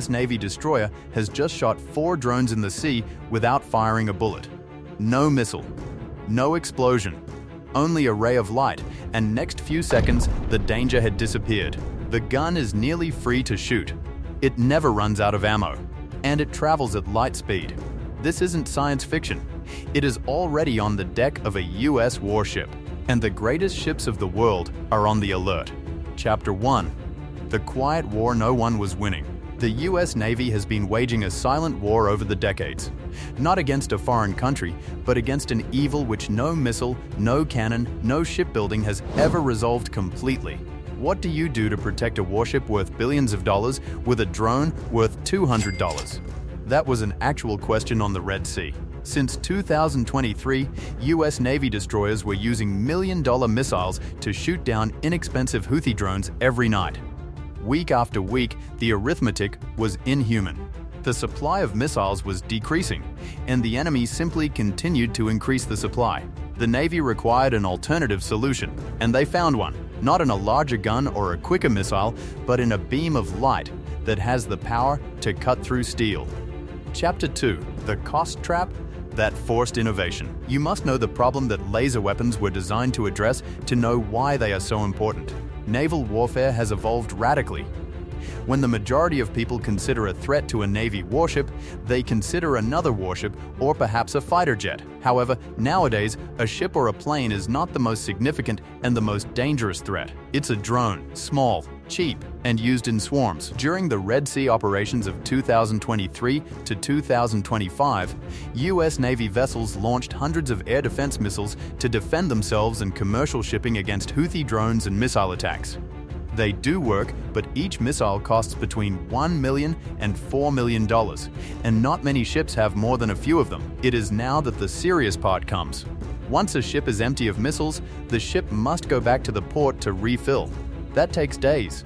US Navy destroyer has just shot 4 drones in the sea without firing a bullet. No missile, no explosion, only a ray of light, and next few seconds, the danger had disappeared. The gun is nearly free to shoot. It never runs out of ammo, and it travels at light speed. This isn't science fiction. It is already on the deck of a US warship, and the greatest ships of the world are on the alert. Chapter 1. The quiet war no one was winning. The US Navy has been waging a silent war over the decades. Not against a foreign country, but against an evil which no missile, no cannon, no shipbuilding has ever resolved completely. What do you do to protect a warship worth billions of dollars with a drone worth $200? That was an actual question on the Red Sea. Since 2023, US Navy destroyers were using million-dollar missiles to shoot down inexpensive Houthi drones every night. Week after week, the arithmetic was inhuman. The supply of missiles was decreasing, and the enemy simply continued to increase the supply. The Navy required an alternative solution, and they found one, not in a larger gun or a quicker missile, but in a beam of light that has the power to cut through steel. Chapter 2. The Cost Trap that forced innovation. You must know the problem that laser weapons were designed to address to know why they are so important. Naval warfare has evolved radically. When the majority of people consider a threat to a Navy warship, they consider another warship or perhaps a fighter jet. However, nowadays, a ship or a plane is not the most significant and the most dangerous threat. It's a drone, small, cheap, and used in swarms. During the Red Sea operations of 2023 to 2025, US Navy vessels launched hundreds of air defense missiles to defend themselves and commercial shipping against Houthi drones and missile attacks. They do work, but each missile costs between $1 million and $4 million, and not many ships have more than a few of them. It is now that the serious part comes. Once a ship is empty of missiles, the ship must go back to the port to refill. That takes days.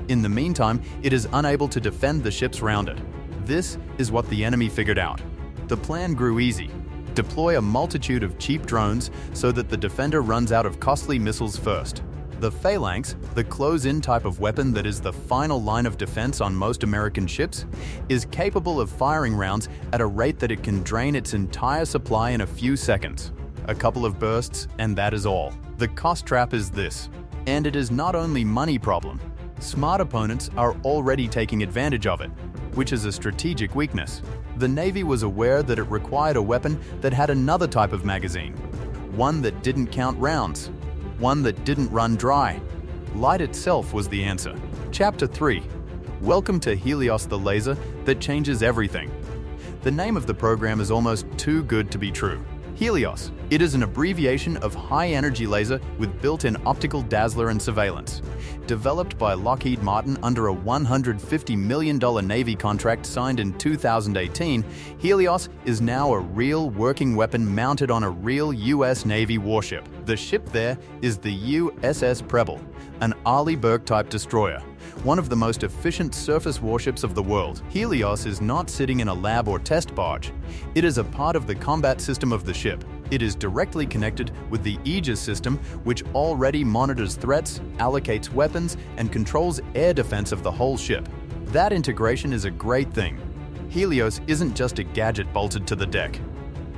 In the meantime, it is unable to defend the ships around it. This is what the enemy figured out. The plan grew easy. Deploy a multitude of cheap drones so that the defender runs out of costly missiles first. The phalanx, the close-in type of weapon that is the final line of defense on most American ships, is capable of firing rounds at a rate that it can drain its entire supply in a few seconds. A couple of bursts, and that is all. The cost trap is this. And it is not only money problem. Smart opponents are already taking advantage of it, which is a strategic weakness. The Navy was aware that it required a weapon that had another type of magazine, one that didn't count rounds, one that didn't run dry. Light itself was the answer. Chapter 3. Welcome to HELIOS, the laser that changes everything. The name of the program is almost too good to be true. HELIOS. It is an abbreviation of high-energy laser with built-in optical dazzler and surveillance. Developed by Lockheed Martin under a $150 million Navy contract signed in 2018, HELIOS is now a real working weapon mounted on a real US Navy warship. The ship there is the USS Preble, an Arleigh Burke-type destroyer, one of the most efficient surface warships of the world. HELIOS is not sitting in a lab or test barge. It is a part of the combat system of the ship. It is directly connected with the Aegis system, which already monitors threats, allocates weapons, and controls air defense of the whole ship. That integration is a great thing. HELIOS isn't just a gadget bolted to the deck.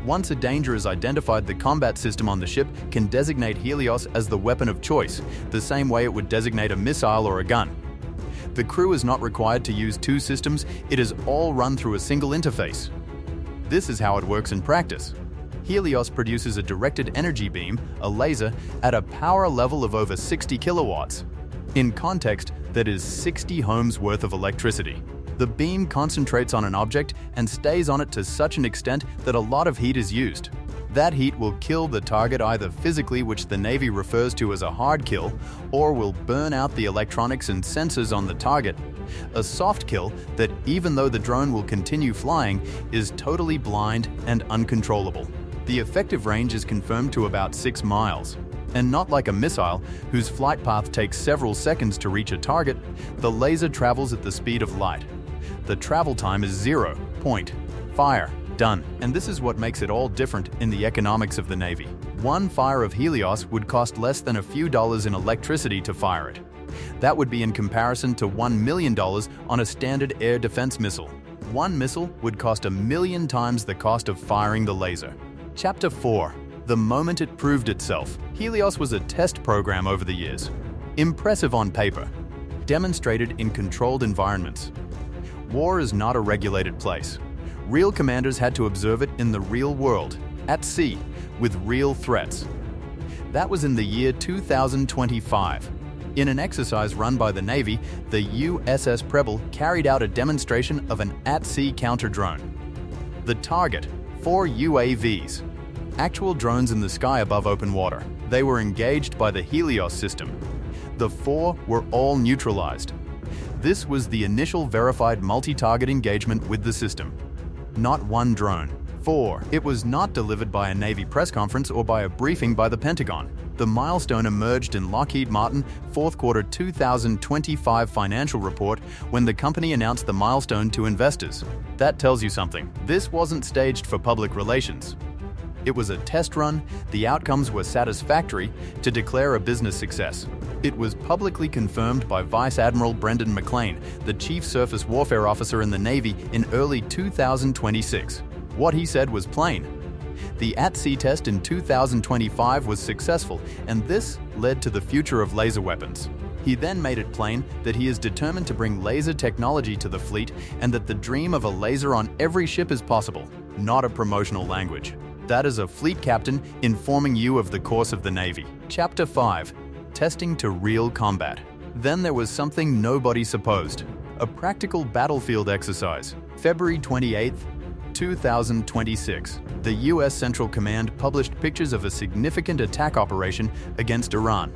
Once a danger is identified, the combat system on the ship can designate HELIOS as the weapon of choice, the same way it would designate a missile or a gun. The crew is not required to use two systems, it is all run through a single interface. This is how it works in practice. HELIOS produces a directed energy beam, a laser, at a power level of over 60 kilowatts. In context, that is 60 homes worth of electricity. The beam concentrates on an object and stays on it to such an extent that a lot of heat is used. That heat will kill the target either physically, which the Navy refers to as a hard kill, or will burn out the electronics and sensors on the target. A soft kill that, even though the drone will continue flying, is totally blind and uncontrollable. The effective range is confirmed to about 6 miles. And not like a missile, whose flight path takes several seconds to reach a target, the laser travels at the speed of light. The travel time is 0. Fire. Done. And this is what makes it all different in the economics of the Navy. One fire of HELIOS would cost less than a few dollars in electricity to fire it. That would be in comparison to $1 million on a standard air defense missile. One missile would cost 1 million times the cost of firing the laser. Chapter 4. The moment it proved itself. HELIOS was a test program over the years. Impressive on paper. Demonstrated in controlled environments. War is not a regulated place. Real commanders had to observe it in the real world, at sea, with real threats. That was in the year 2025. In an exercise run by the Navy, the USS Preble carried out a demonstration of an at-sea counter-drone. The target, 4 UAVs. Actual drones in the sky above open water. They were engaged by the HELIOS system. The 4 were all neutralized. This was the initial verified multi-target engagement with the system. Not one drone. 4. It was not delivered by a Navy press conference or by a briefing by the Pentagon. The milestone emerged in Lockheed Martin fourth quarter 2025 financial report when the company announced the milestone to investors. That tells you something. This wasn't staged for public relations. It was a test run, the outcomes were satisfactory to declare a business success. It was publicly confirmed by Vice Admiral Brendan McLean, the Chief Surface Warfare Officer in the Navy, in early 2026. What he said was plain. The at-sea test in 2025 was successful, and this led to the future of laser weapons. He then made it plain that he is determined to bring laser technology to the fleet and that the dream of a laser on every ship is possible, not a promotional language. That is a fleet captain informing you of the course of the Navy. Chapter 5. Testing to real combat. Then there was something nobody supposed. A practical battlefield exercise. February 28, 2026. The U.S. Central Command published pictures of a significant attack operation against Iran.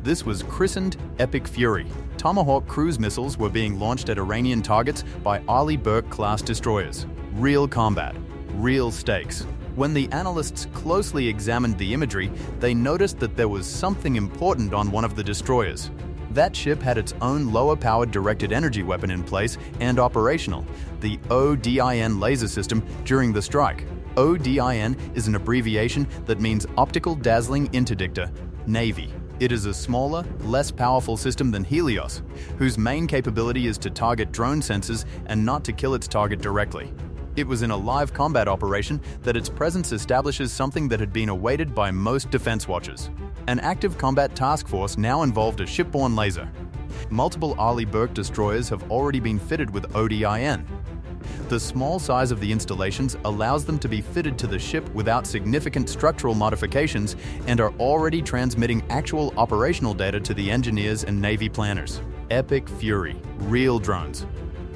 This was christened Epic Fury. Tomahawk cruise missiles were being launched at Iranian targets by Arleigh Burke-class destroyers. Real combat. Real stakes. When the analysts closely examined the imagery, they noticed that there was something important on one of the destroyers. That ship had its own lower-powered directed energy weapon in place and operational, the ODIN laser system, during the strike. ODIN is an abbreviation that means Optical Dazzling Interdictor, Navy. It is a smaller, less powerful system than HELIOS, whose main capability is to target drone sensors and not to kill its target directly. It was in a live combat operation that its presence establishes something that had been awaited by most defense watchers. An active combat task force now involved a shipborne laser. Multiple Arleigh Burke destroyers have already been fitted with ODIN. The small size of the installations allows them to be fitted to the ship without significant structural modifications and are already transmitting actual operational data to the engineers and Navy planners. Epic Fury. Real drones.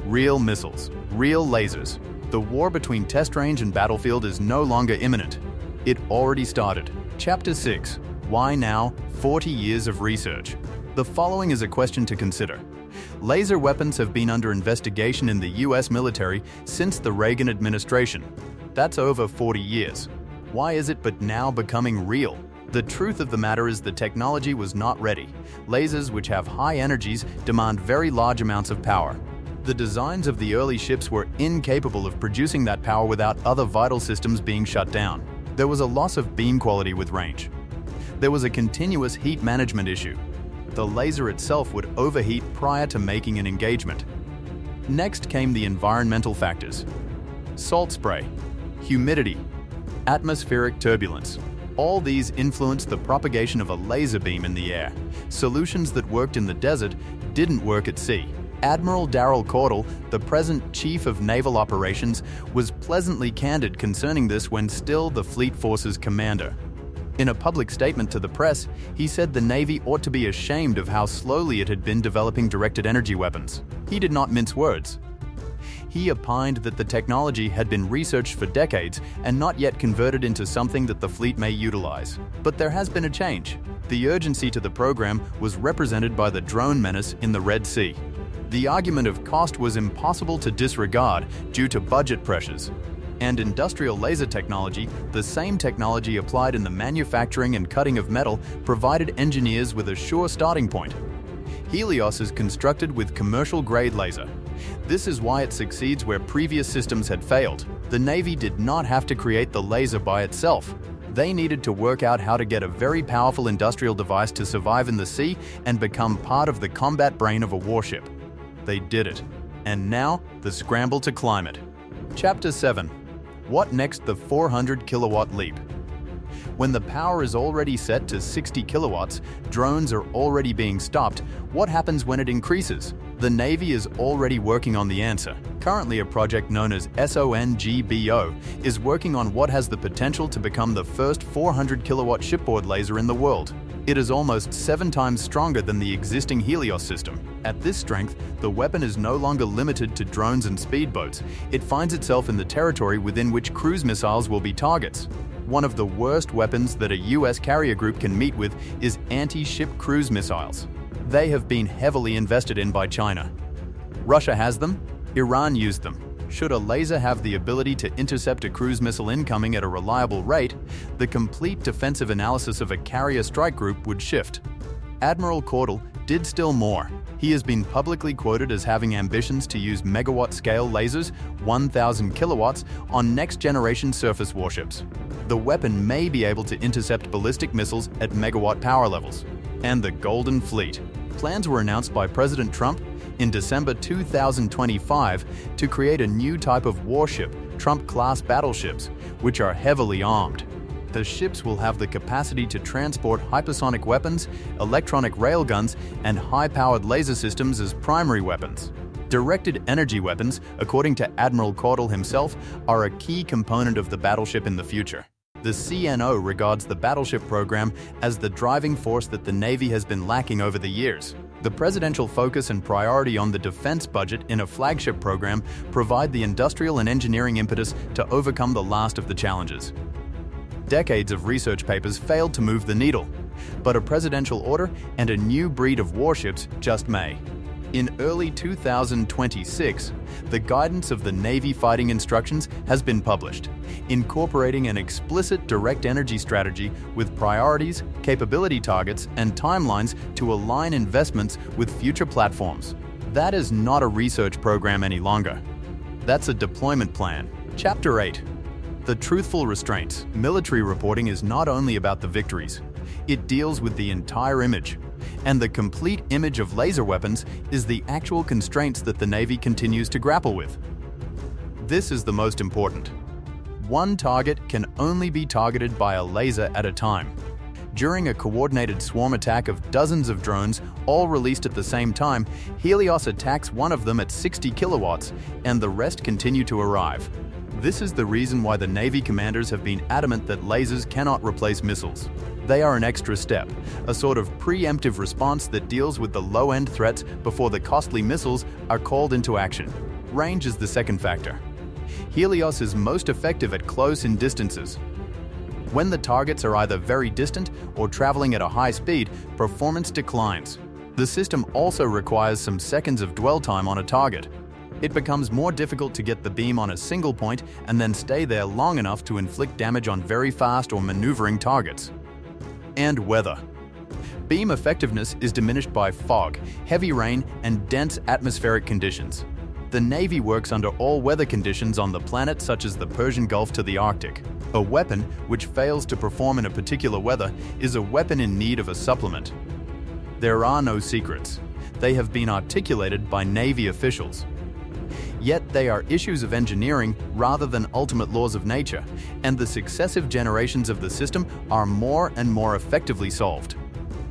Real missiles. Real lasers. The war between test range and battlefield is no longer imminent. It already started. Chapter 6. Why now? 40 years of research. The following is a question to consider. Laser weapons have been under investigation in the US military since the Reagan administration. That's over 40 years. Why is it but now becoming real? The truth of the matter is the technology was not ready. Lasers, which have high energies, demand very large amounts of power. The designs of the early ships were incapable of producing that power without other vital systems being shut down. There was a loss of beam quality with range. There was a continuous heat management issue. The laser itself would overheat prior to making an engagement. Next came the environmental factors. Salt spray, humidity, atmospheric turbulence. All these influenced the propagation of a laser beam in the air. Solutions that worked in the desert didn't work at sea. Admiral Darrell Caudle, the present Chief of Naval Operations, was pleasantly candid concerning this when still the Fleet Forces commander. In a public statement to the press, he said the Navy ought to be ashamed of how slowly it had been developing directed energy weapons. He did not mince words. He opined that the technology had been researched for decades and not yet converted into something that the fleet may utilize. But there has been a change. The urgency to the program was represented by the drone menace in the Red Sea. The argument of cost was impossible to disregard due to budget pressures. And industrial laser technology, the same technology applied in the manufacturing and cutting of metal, provided engineers with a sure starting point. HELIOS is constructed with commercial-grade laser. This is why it succeeds where previous systems had failed. The Navy did not have to create the laser by itself. They needed to work out how to get a very powerful industrial device to survive in the sea and become part of the combat brain of a warship. They did it. And now, the scramble to climb it. Chapter 7. What next? The 400 kilowatt leap. When the power is already set to 60 kilowatts, drones are already being stopped. What happens when it increases? The Navy is already working on the answer. Currently, a project known as SONGBO is working on what has the potential to become the first 400 kilowatt shipboard laser in the world. It is almost 7 times stronger than the existing HELIOS system. At this strength, the weapon is no longer limited to drones and speedboats. It finds itself in the territory within which cruise missiles will be targets. One of the worst weapons that a US carrier group can meet with is anti-ship cruise missiles. They have been heavily invested in by China. Russia has them, Iran used them. Should a laser have the ability to intercept a cruise missile incoming at a reliable rate, the complete defensive analysis of a carrier strike group would shift. Admiral Caudle did still more. He has been publicly quoted as having ambitions to use megawatt-scale lasers, 1,000 kilowatts, on next-generation surface warships. The weapon may be able to intercept ballistic missiles at megawatt power levels. And the Golden Fleet. Plans were announced by President Trump in December 2025 to create a new type of warship, Trump-class battleships, which are heavily armed. The ships will have the capacity to transport hypersonic weapons, electronic railguns, and high-powered laser systems as primary weapons. Directed energy weapons, according to Admiral Caudle himself, are a key component of the battleship in the future. The CNO regards the battleship program as the driving force that the Navy has been lacking over the years. The presidential focus and priority on the defense budget in a flagship program provide the industrial and engineering impetus to overcome the last of the challenges. Decades of research papers failed to move the needle, but a presidential order and a new breed of warships just may. In early 2026, the guidance of the Navy Fighting Instructions has been published, incorporating an explicit direct energy strategy with priorities, capability targets, and timelines to align investments with future platforms. That is not a research program any longer. That's a deployment plan. Chapter 8. The truthful restraints. Military reporting is not only about the victories. It deals with the entire image. And the complete image of laser weapons is the actual constraints that the Navy continues to grapple with. This is the most important. One target can only be targeted by a laser at a time. During a coordinated swarm attack of dozens of drones, all released at the same time, HELIOS attacks one of them at 60 kilowatts, and the rest continue to arrive. This is the reason why the Navy commanders have been adamant that lasers cannot replace missiles. They are an extra step, a sort of preemptive response that deals with the low-end threats before the costly missiles are called into action. Range is the second factor. HELIOS is most effective at close-in distances. When the targets are either very distant or traveling at a high speed, performance declines. The system also requires some seconds of dwell time on a target. It becomes more difficult to get the beam on a single point and then stay there long enough to inflict damage on very fast or maneuvering targets. And weather. Beam effectiveness is diminished by fog, heavy rain, and dense atmospheric conditions. The Navy works under all weather conditions on the planet, such as the Persian Gulf to the Arctic. A weapon which fails to perform in a particular weather is a weapon in need of a supplement. There are no secrets. They have been articulated by Navy officials. Yet they are issues of engineering rather than ultimate laws of nature, and the successive generations of the system are more and more effectively solved.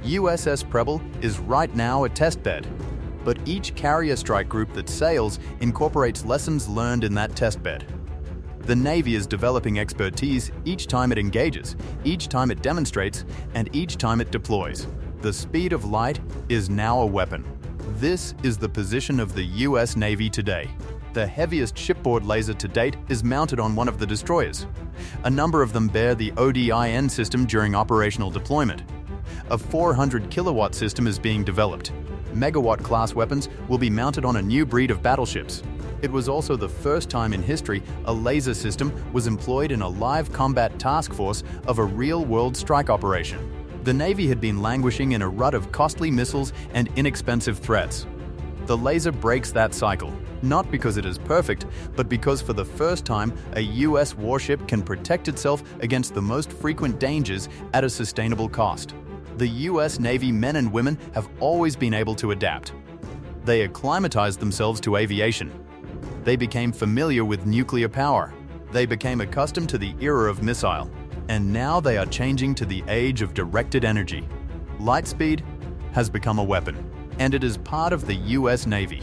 USS Preble is right now a testbed, but each carrier strike group that sails incorporates lessons learned in that testbed. The Navy is developing expertise each time it engages, each time it demonstrates, and each time it deploys. The speed of light is now a weapon. This is the position of the US Navy today. The heaviest shipboard laser to date is mounted on one of the destroyers. A number of them bear the ODIN system during operational deployment. A 400 kilowatt system is being developed. Megawatt-class weapons will be mounted on a new breed of battleships. It was also the first time in history a laser system was employed in a live combat task force of a real-world strike operation. The Navy had been languishing in a rut of costly missiles and inexpensive threats. The laser breaks that cycle. Not because it is perfect, but because for the first time, a US warship can protect itself against the most frequent dangers at a sustainable cost. The US Navy men and women have always been able to adapt. They acclimatized themselves to aviation. They became familiar with nuclear power. They became accustomed to the era of missile. And now they are changing to the age of directed energy. Light speed has become a weapon, and it is part of the US Navy.